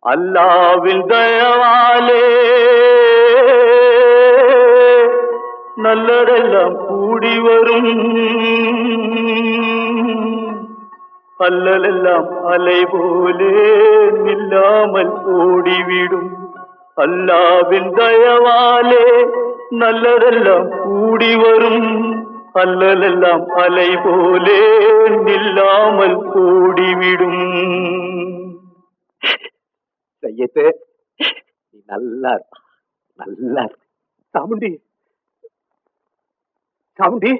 அல்லாவின் தயவாலே நல்லதெல்லாம் கூடி வரும், அல்லலெல்லாம் அலை போலே நில்லாமல் ஓடிவிடும். அல்லாவின் தயவாலே நல்லதெல்லாம் கூடி வரும், அல்லலெல்லாம் அலை போலே நில்லாமல் ஓடிவிடும். சையத்து, நீ நல்லா நல்லா சாமுண்டி. சாமுண்டி,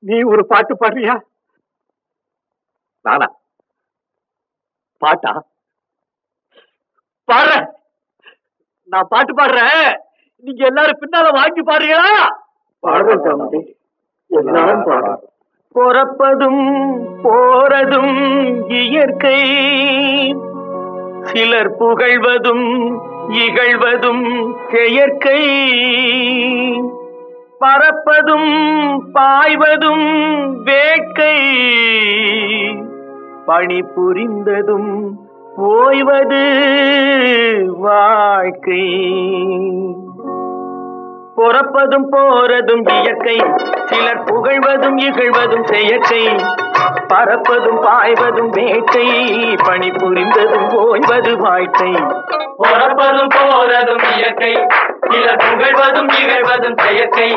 நீ ஒரு பாட்டு பாடுறியா? நானா பாட்டா பாடுறேன்? நான் பாட்டு பாடுறேன், நீங்க எல்லாரும் பின்னால வாங்கி பாடுறீங்களா? பாடுறேன் சாமுண்டி, எல்லாரும் பாடுறேன். பிறப்பதும் போறதும் இயற்கை, சிலர் புகழ்வதும் இகழ்வதும் செயற்கை. பறப்பதும் பாய்வதும் வேட்கை, பணி புரிந்ததும் ஓய்வது வாழ்க்கை. பிறப்பதும் போறதும் இயற்கை, சிலர் புகழ்வதும் இகழ்வதும் செயற்கை. பறப்பதும் பாய்வதும் வேட்டை, பணி புரிந்ததும் ஓய்வது வாழ்க்கை. பிறப்பதும் போறதும் இயற்கை, சிலர் புகழ்வதும் இகழ்வதும் செயற்கை.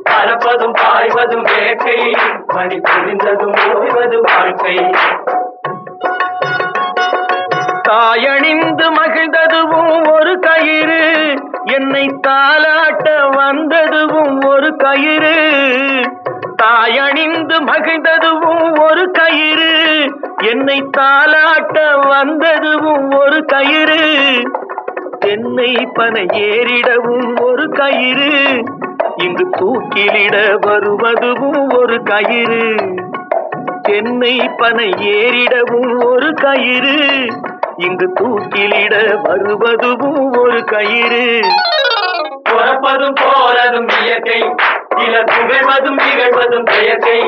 பறப்பதும் பாய்வதும் வேட்டை, பணி புரிந்ததும் ஓய்வது வாழ்க்கை. தாயணிந்து மகிழ்ந்ததுவும் ஒரு கயிறு, என்னை தாலாட்ட வந்ததுவும் ஒரு கயிறு. தாயணிந்து மகிழ்ந்ததுவும் ஒரு கயிறு, என்னை தாலாட்ட வந்ததுவும் ஒரு கயிறு. தென்னை பனை ஏறிடவும் ஒரு கயிறு, இங்கு தூக்கிலிட வருவதுவும் ஒரு கயிறு. தென்னை பனை ஏறிடவும் ஒரு கயிறு, இங்கு தூக்கிலிட வருவதுவும் ஒரு கயிறு. பிறப்பதும் போறதும் இயற்கை, சிலர் புகழ்வதும் இகழ்வதும் செயற்கை.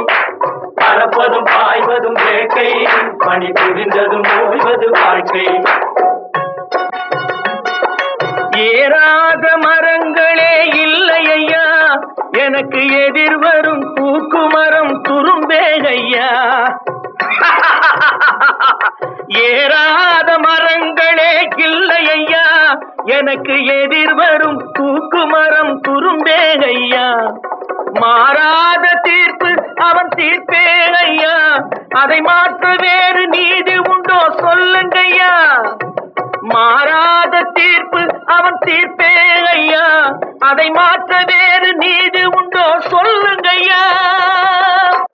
பறப்பதும் பாய்வதும் வேட்கை, பணி புரிந்ததும் ஓய்வது வாழ்க்கை. ஏறாத மரங்களே இல்லை ஐயா, எனக்கு எதிர்வரும் தூக்குமரம் துரும்பேகையா. ஏறாத மரங்களே இல்லை ஐயா, எனக்கு எதிர்வரும் தூக்குமரம் துரும்பேகையா. மாறாத தீர்ப்பு அவன் தீர்ப்பே ஐயா, அதை மாற்ற வேறு நீதி உண்டோ சொல்லுங்கய்யா. மாறாத தீர்ப்பு அவன் தீர்ப்பே ஐயா, அதை மாற்ற வேறு நீதி உண்டோ சொல்லுங்கய்யா.